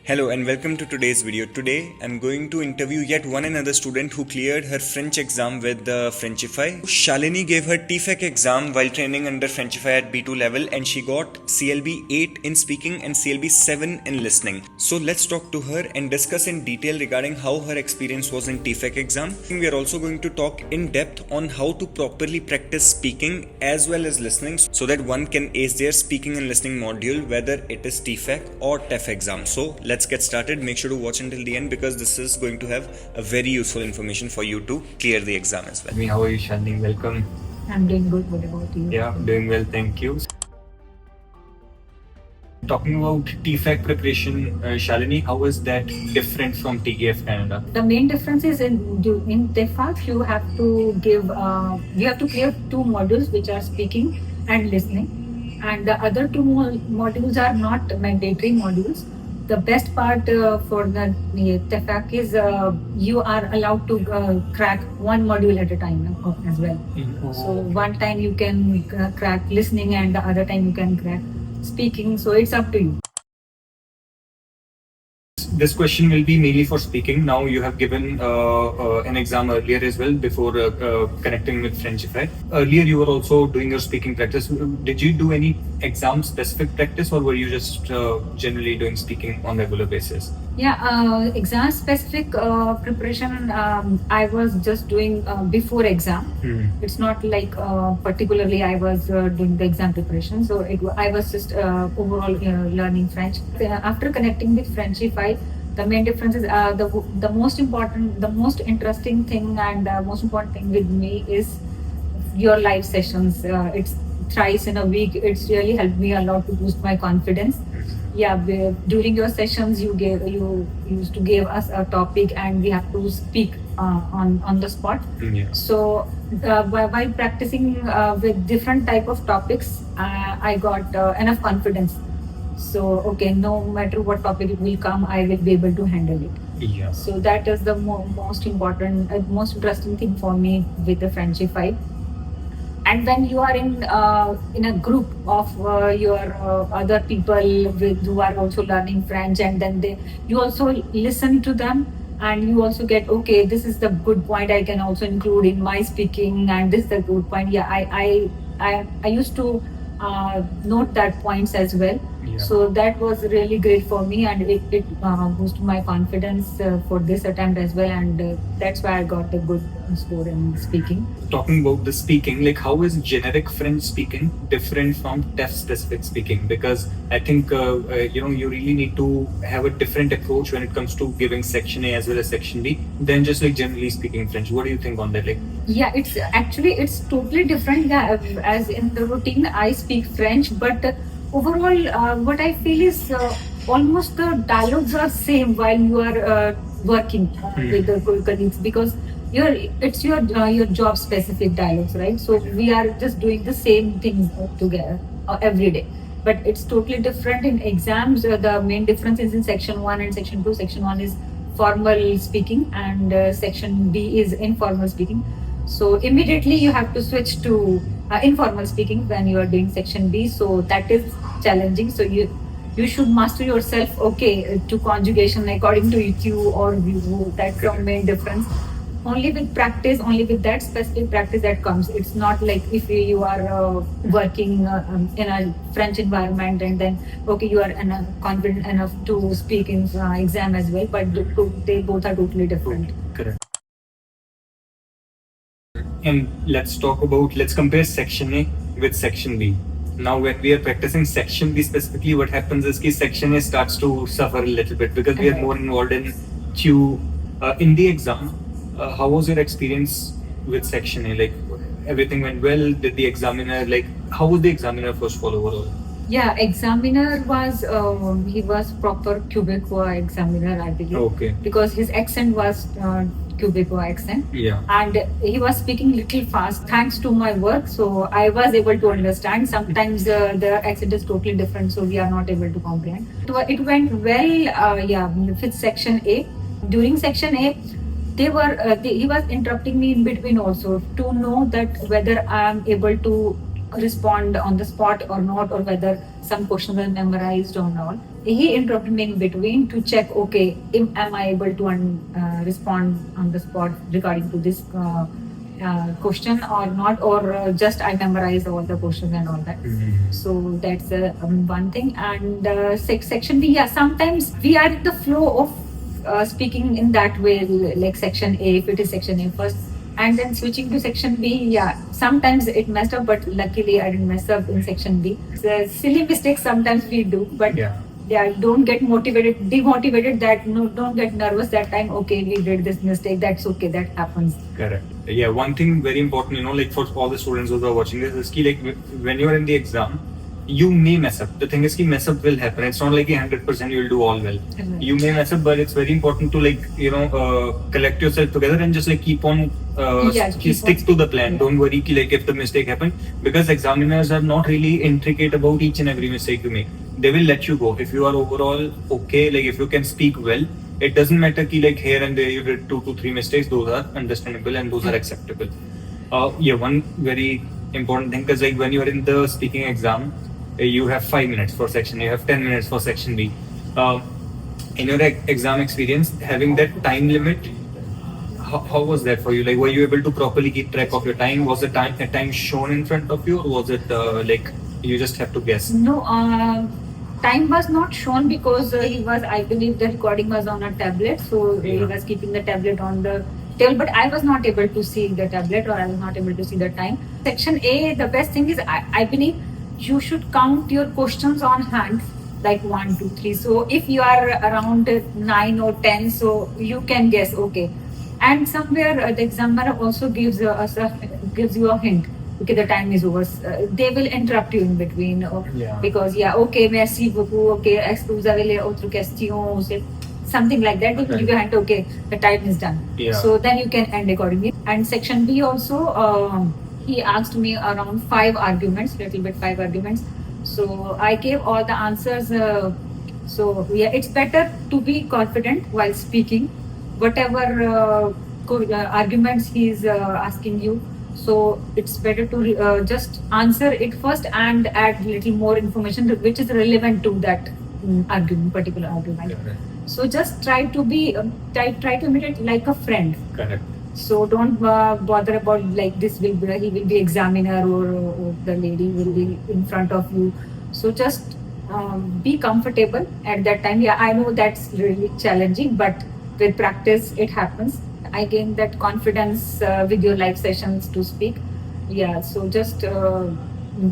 Hello and welcome to today's video. Today I'm going to interview yet one another student who cleared her French exam with the Frenchify. Shalini gave her TFEC exam while training under Frenchify at B2 level and she got CLB 8 in speaking and CLB 7 in listening. So let's talk to her and discuss in detail regarding how her experience was in TFEC exam. We are also going to talk in depth on how to properly practice speaking as well as listening so that one can ace their speaking and listening module whether it is TFEC or TEF exam. So let's get started. Make sure to watch until the end because this is going to have a very useful information for you to clear the exam as well. How are you, Shalini? Welcome. I'm doing good. What about you? Yeah, doing well, thank you. Talking about TFEC preparation, Shalini, how is that different from TEF Canada? The main difference is in TEFAC you have to clear two modules which are speaking and listening, and the other two modules are not mandatory modules. The best part for the TEFAC is you are allowed to crack one module at a time as well. Mm-hmm. So one time you can crack listening and the other time you can crack speaking. So it's up to you. This question will be mainly for speaking. Now you have given an exam earlier as well before connecting with Frenchify. Earlier you were also doing your speaking practice. Did you do any exam specific practice or were you just generally doing speaking on regular basis? Yeah, exam specific preparation I was just doing before exam. It's not like particularly I was doing the exam preparation. So I was just overall learning French. After connecting with Frenchify, the main difference is the most important, the most interesting thing and most important thing with me is your live sessions. It's thrice in a week. It's really helped me a lot to boost my confidence. Yeah, during your sessions you used to give us a topic and we have to speak on the spot. Yeah. So while practicing with different type of topics, I got enough confidence. So okay, no matter what topic it will come, I will be able to handle it. Yeah. So that is the most important, most interesting thing for me with the Frenchify. And when you are in a group of your other people who are also learning French, and then you also listen to them, and you also get, okay, this is the good point I can also include in my speaking, and this is the good point. Yeah, I used to note that points as well. Yeah. So that was really great for me, and it boosted my confidence for this attempt as well, and that's why I got a good score in speaking. Talking about the speaking, like how is generic French speaking different from TEF specific speaking? Because I think you really need to have a different approach when it comes to giving section A as well as section B than just like generally speaking French. What do you think on that? Like, yeah, it's totally different. Yeah, as in the routine, I speak French, but overall, what I feel is almost the dialogues are same while you are working with the colleagues, because it's your job specific dialogues, right? So we are just doing the same things together every day, but it's totally different in exams. The main difference is in section 1 and section 2. Section 1 is formal speaking and section B is informal speaking. So immediately you have to switch to informal speaking when you are doing section B. So that is challenging. So you should master yourself, okay, to conjugation according to EQ or VU. That's the main difference. Only with practice, only with that specific practice that comes. It's not like if you are working in a French environment and then, okay, you are confident enough to speak in exam as well, but they both are totally different. correct. And let's compare section A with section B. Now when we are practicing section B specifically, what happens is that section A starts to suffer a little bit because we are more involved in Q. In the exam, how was your experience with section A? Like, everything went well? Did the examiner, how was the examiner first of all overall? Yeah, examiner was he was proper Quebecois examiner, I believe. Okay. Because his accent was Quebecois accent. Yeah. And he was speaking little fast. Thanks to my work, so I was able to understand. Sometimes the accent is totally different, so we are not able to comprehend. It went well. With section A. During section A, he was interrupting me in between also to know that whether I am able to respond on the spot or not, or whether some questions were memorized or not. he interrupted me in between to check, okay, am I able to respond on the spot regarding to this question or not, or just I memorized all the questions and all that. So that's one thing. And section B, yeah, sometimes we are in the flow of speaking in that way, like section A, if it is section A first, and then switching to section B, yeah, sometimes it messed up, but luckily I didn't mess up in section B. The silly mistakes sometimes we do, but yeah, don't get demotivated, that no, don't get nervous that time, okay, we did this mistake, that's okay, that happens. Correct. Yeah, one thing very important, like for all the students who are watching this is like when you're in the exam, you may mess up. The thing is, mess up will happen. It's not like 100% you'll do all well. Right. You may mess up, but it's very important to collect yourself together and just keep on stick to the plan. Yeah. Don't worry if the mistake happened, because examiners are not really intricate about each and every mistake you make. They will let you go if you are overall okay. If you can speak well, it doesn't matter here and there you did 2 to 3 mistakes. Those are understandable and those are acceptable. One very important thing, because when you are in the speaking exam, you have 5 minutes for section A, you have 10 minutes for section B. In your exam experience, having that time limit, how was that for you? Were you able to properly keep track of your time? Was the time shown in front of you, or was it you just have to guess? No, time was not shown because I believe the recording was on a tablet, so he was keeping the tablet on the table, but I was not able to see the tablet, or I was not able to see the time. Section A, the best thing is I believe you should count your questions on hand, like 1, 2, 3. So if you are around 9 or 10, so you can guess, okay. And somewhere the examiner also gives you a hint. Okay, the time is over. They will interrupt you in between, because okay, merci beaucoup. Okay, est-ce que vous avez les autres questions? Something like that. They will give you a hint. Okay, the time is done. Yeah. So then you can end accordingly. And section B also, he asked me around 5 arguments. So I gave all the answers. So it's better to be confident while speaking. Whatever arguments he is asking you, so it's better to just answer it first and add little more information which is relevant to that particular argument. So just try to be try to imitate like a friend. Correct. So don't bother about he will be examiner, or the lady will be in front of you. So just be comfortable at that time. Yeah, I know that's really challenging, but with practice it happens. I gained that confidence with your live sessions to speak. Yeah, so just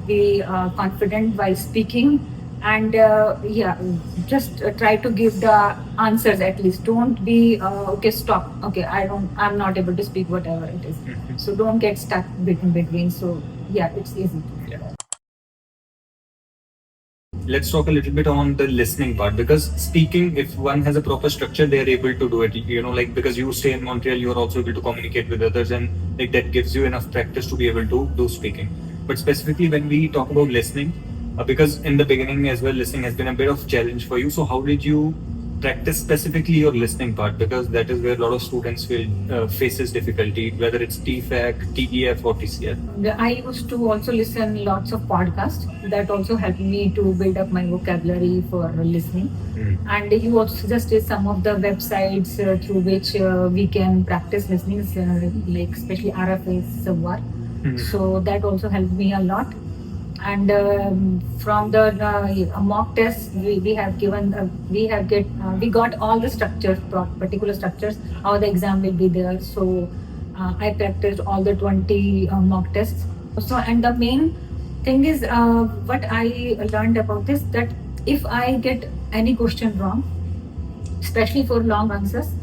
be confident while speaking, and just try to give the answers at least. Don't be okay, stop, okay, I'm not able to speak, whatever it is. So don't get stuck between. So yeah, it's easy. Let's talk a little bit on the listening part, because speaking, if one has a proper structure, they are able to do it. Because you stay in Montreal, you are also able to communicate with others, and that gives you enough practice to be able to do speaking. But specifically when we talk about listening, because in the beginning as well, listening has been a bit of challenge for you. So how did you practice specifically your listening part? Because that is where a lot of students faces difficulty, whether it's TFAC, TEF or TCF. I used to also listen lots of podcasts. That also helped me to build up my vocabulary for listening. And you also suggested some of the websites through which we can practice listening, especially RFA Savar. So that also helped me a lot. And from the mock tests, we got all the structures, particular structures, how the exam will be there. So I practiced all the 20 mock tests. So, and the main thing is what I learned about this, that if I get any question wrong, especially for long answers,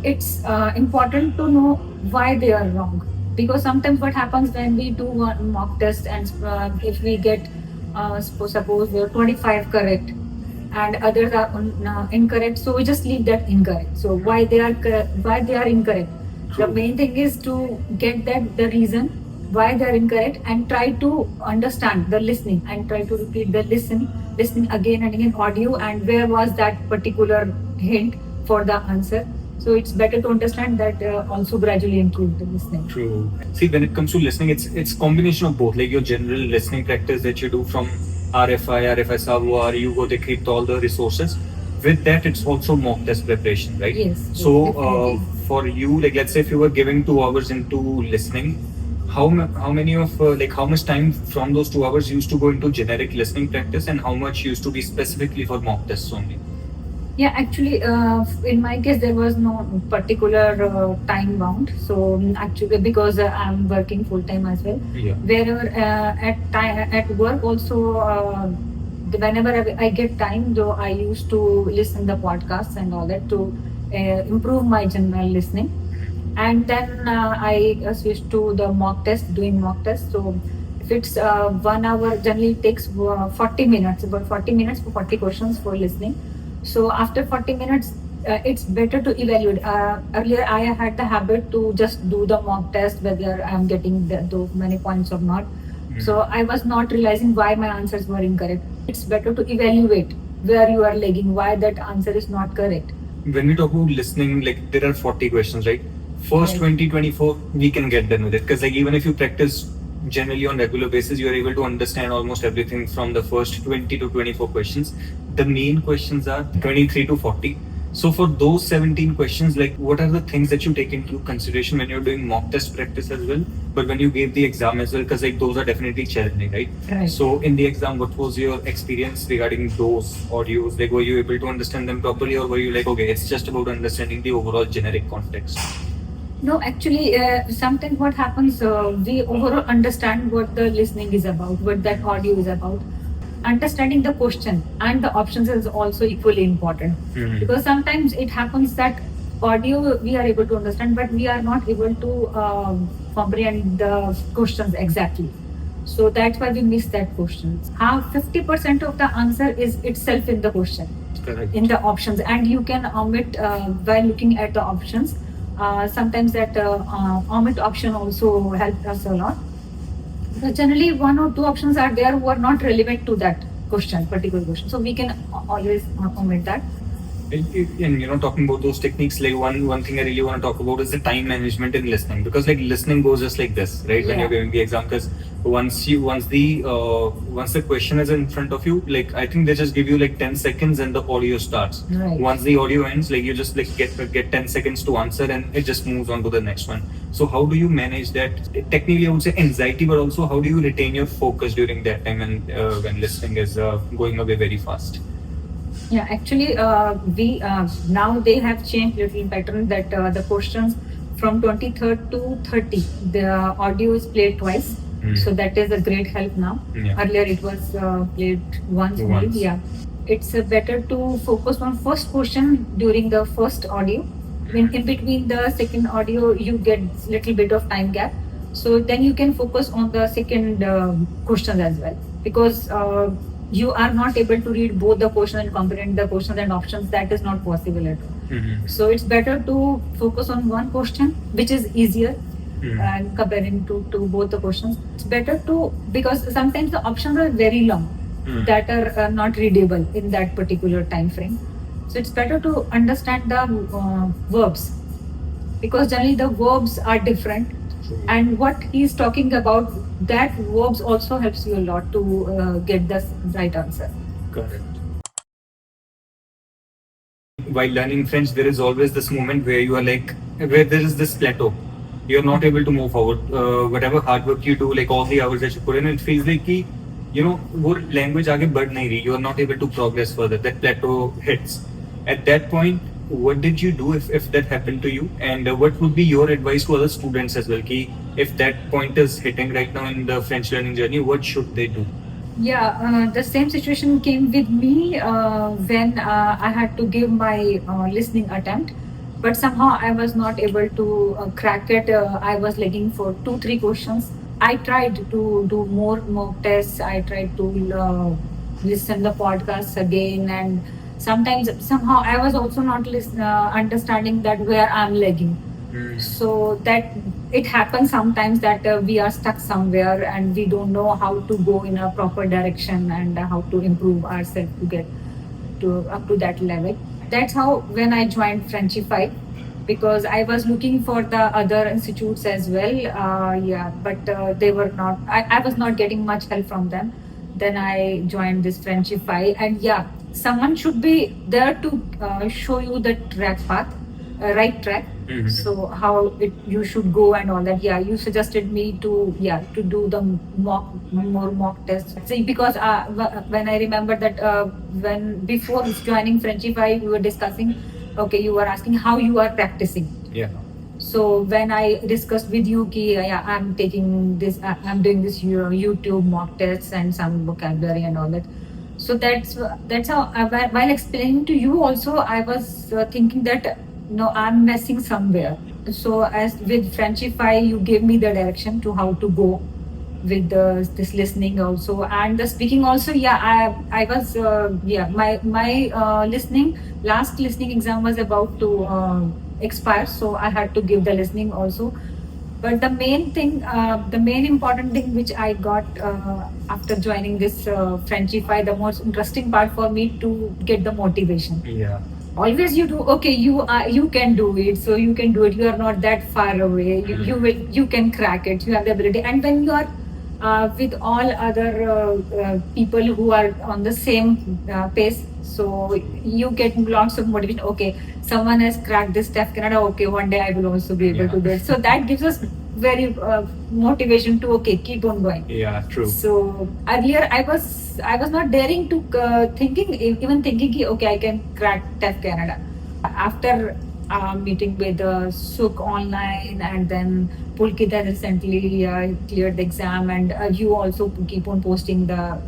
it's important to know why they are wrong. Because sometimes what happens when we do one mock test, and if we get suppose we are 25 correct and others are incorrect, so we just leave that incorrect. So why they are incorrect? True. The main thing is to get the reason why they are incorrect, and try to understand the listening, and try to repeat the listening again and again audio, and where was that particular hint for the answer. So it's better to understand that also gradually improve the listening. True. See, when it comes to listening, it's combination of both, like your general listening practice that you do from RFI, RFI Savoir, you go decrypt all the resources. With that, it's also mock test preparation, right? Yes. So Definitely. for you, like let's say if you were giving 2 hours into listening, how many of like how much time from those 2 hours used to go into generic listening practice, and how much used to be specifically for mock tests only? Yeah, actually, in my case, there was no particular time bound. So actually, because I'm working full time as well, Yeah. wherever at work also, whenever I get time, though I used to listen the podcasts and all that to improve my general listening. And then I switched to the mock test, doing mock test. So if it's 1 hour, generally it takes 40 minutes, about 40 minutes for 40 questions for listening. So after 40 minutes, it's better to evaluate. Earlier, I had the habit to just do the mock test whether I'm getting those many points or not. So I was not realizing why my answers were incorrect. It's better to evaluate where you are lagging, why that answer is not correct. When we talk about listening, like there are 40 questions, right? First Right. 20, 24, we can get done with it. Because like even if you practice generally on regular basis, you are able to understand almost everything from the first 20 to 24 questions. The main questions are 23 to 40. So for those 17 questions, like what are the things that you take into consideration when you're doing mock test practice as well, but when you gave the exam as well, because like those are definitely challenging, right? Right. So in the exam, what was your experience regarding those audios? Like were you able to understand them properly, or were you like, okay, it's just about understanding the overall generic context? No, actually, sometimes what happens, we overall understand what the listening is about, what that audio is about. Understanding the question and the options is also equally important, Mhm. because sometimes it happens that audio we are able to understand, but we are not able to comprehend the questions exactly. So that's why we miss that question. How 50% of the answer is itself in the question, Correct. in the options, and you can omit while looking at the options. Sometimes that omit option also helps us a lot. But generally, one or two options are there who are not relevant to that question, particular question. So we can always omit that. And you know, talking about those techniques, like one thing I really want to talk about is the time management in listening, because like listening goes just like this, right? When Yeah. you're giving the exam, because once the question is in front of you, like I think they just give you like 10 seconds and the audio starts. Right. Once the audio ends, like you just like get 10 seconds to answer, and it just moves on to the next one. So how do you manage that? Technically, I would say anxiety, but also how do you retain your focus during that time when listening is going away very fast? Yeah, actually, we now they have changed little pattern that the questions from 23rd to 30, the audio is played twice. Mm. So that is a great help now. Yeah. Earlier it was played once only. Once. Yeah, it's better to focus on first question during the first audio. In between the second audio, you get little bit of time gap. So then you can focus on the second questions as well, because you are not able to read both the question and comprehend the questions and options. That is not possible at all. Mhm. So it's better to focus on one question, which is easier, Mhm. and comparing to both the questions. It's better to, because sometimes the options are very long, Mhm. that are not readable in that particular time frame. So it's better to understand the verbs, because generally the verbs are different, and what he's talking about, that verbs also helps you a lot to get the right answer. Correct. While learning French, there is always this moment where you are like, where there is this plateau. You're not able to move forward. Whatever hard work you do, like all the hours that you put in, it feels like कि, you know, वो language आगे बढ़ नहीं रही. You are not able to progress further. That plateau hits. At that point, what did you do if that happened to you? And what would be your advice to other students as well? कि if that point is hitting right now in the French learning journey, what should they do? Yeah, the same situation came with me when I had to give my listening attempt, but somehow I was not able to crack it. I was lagging for 2-3 questions. I tried to do more mock tests. I tried to listen the podcasts again, and sometimes somehow I was also not understanding that where I'm lagging. So that it happens sometimes that we are stuck somewhere and we don't know how to go in a proper direction and how to improve ourselves to get to up to that level. That's how when I joined Frenchify, because I was looking for the other institutes as well. Yeah, but they were not. I was not getting much help from them. Then I joined this Frenchify, and yeah, someone should be there to show you the track path, right track. Mhm. So how you should go and all that. Yeah, you suggested me to do the more mock tests. See, because when I remember that when before joining Frenchify, we were discussing. Okay, you were asking how you are practicing. Yeah. So when I discussed with you, ki, yeah, I'm taking this, I'm doing this YouTube mock tests and some vocabulary and all that. So that's how while explaining to you also, I was thinking that no, I'm messing somewhere. So as with Frenchify, you gave me the direction to how to go with this listening also and the speaking also. Yeah, I was my listening last listening exam was about to expire, so I had to give the listening also. But the main thing, the main important thing which I got after joining this Frenchify, the most interesting part for me to get the motivation. Yeah. Always you do okay, you can do it, so you can do it, you are not that far away, you can crack it, you have the ability. And when you are with all other people who are on the same pace, so you get lots of motivation. Okay, someone has cracked this TEF Canada, okay, one day I will also be able to do it. So that gives us very motivation to okay, keep on going. Yeah, true. So earlier I was not daring to even thinking ki, okay, I can crack TEF Canada. After meeting with Suk online, and then Pulkita recently cleared the exam, and you also keep on posting the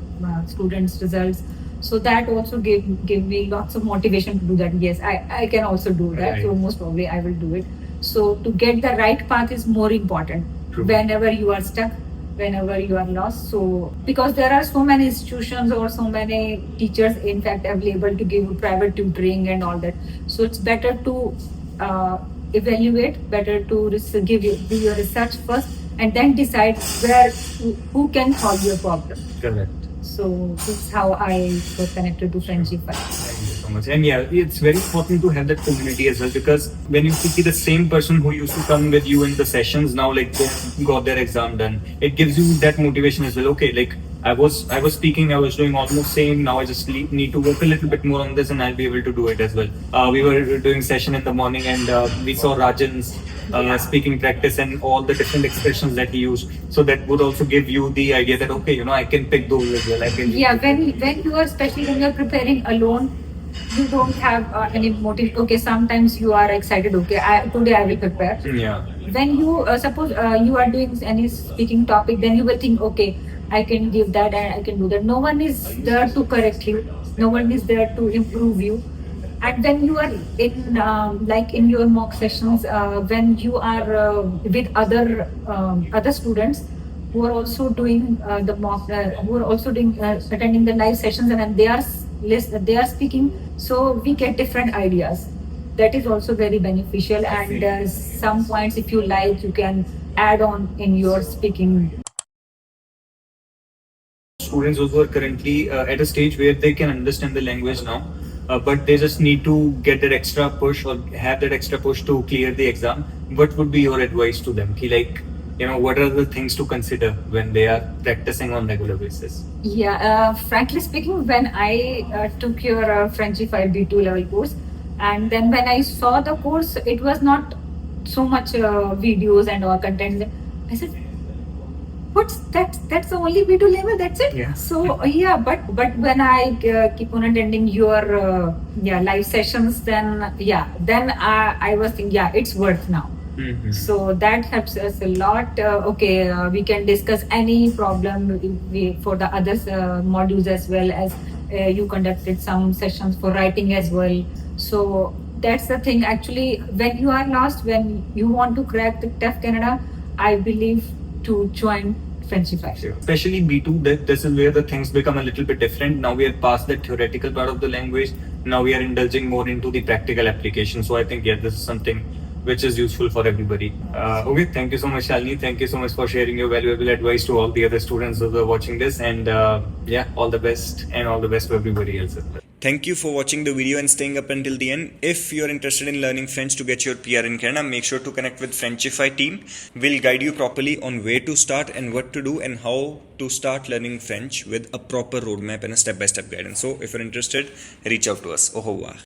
students' results. So that also gave me lots of motivation to do that. Yes, I can also do that. Right. So most probably I will do it. So to get the right path is more important. True. Whenever you are stuck, whenever you are lost. So because there are so many institutions or so many teachers in fact available to give you private tutoring and all that. So it's better to evaluate, better to do your research first, and then decide who can solve your problem. Correct. So this is how I got connected to Frenchify. Thank you so much. And yeah, it's very important to have that community as well, because when you see the same person who used to come with you in the sessions, now like they got their exam done, it gives you that motivation as well. Okay, like I was speaking, I was doing almost same. Now I just need to work a little bit more on this, and I'll be able to do it as well. We were doing session in the morning, and we saw Rajan's speaking practice and all the different expressions that he used. So that would also give you the idea that okay, I can pick those as well. I can. Yeah, when you are, especially when you are preparing alone, you don't have any motive. Okay, sometimes you are excited. Okay, today I will prepare. Yeah. When you suppose you are doing any speaking topic, then you will think, okay, I can give that and I can do that. No one is there to correct you. No one is there to improve you. And when you are in like in your mock sessions, when you are with other students who are also doing the mock, who are also doing attending the live sessions, and then they are speaking, so we get different ideas. That is also very beneficial, and some points, if you like, you can add on in your speaking. Students who are currently at a stage where they can understand the language now, but they just need to get that extra push or have that extra push to clear the exam. What would be your advice to them? What are the things to consider when they are practicing on regular basis? Yeah, frankly speaking, when I took your Frenchify B2 level course, and then when I saw the course, it was not so much videos and all content. I said, what's that? That's the only B2 level. That's it. Yeah. So yeah, but when I keep on attending your live sessions, then I was thinking, yeah, it's worth now. Mm-hmm. So that helps us a lot. We can discuss any problem for the other modules as well, as you conducted some sessions for writing as well. So that's the thing. Actually, when you are lost, when you want to crack the TEF Canada, I believe to join Frenchify. Especially B2, this is where the things become a little bit different. Now we are past the theoretical part of the language. Now we are indulging more into the practical application. So I think, this is something which is useful for everybody. Okay, thank you so much, Shalini. Thank you so much for sharing your valuable advice to all the other students who are watching this. And all the best, and all the best for everybody else. Thank you for watching the video and staying up until the end. If you're interested in learning French to get your PR in Canada, make sure to connect with Frenchify team. We'll guide you properly on where to start and what to do and how to start learning French with a proper roadmap and a step-by-step guidance. So if you're interested, reach out to us. Au revoir.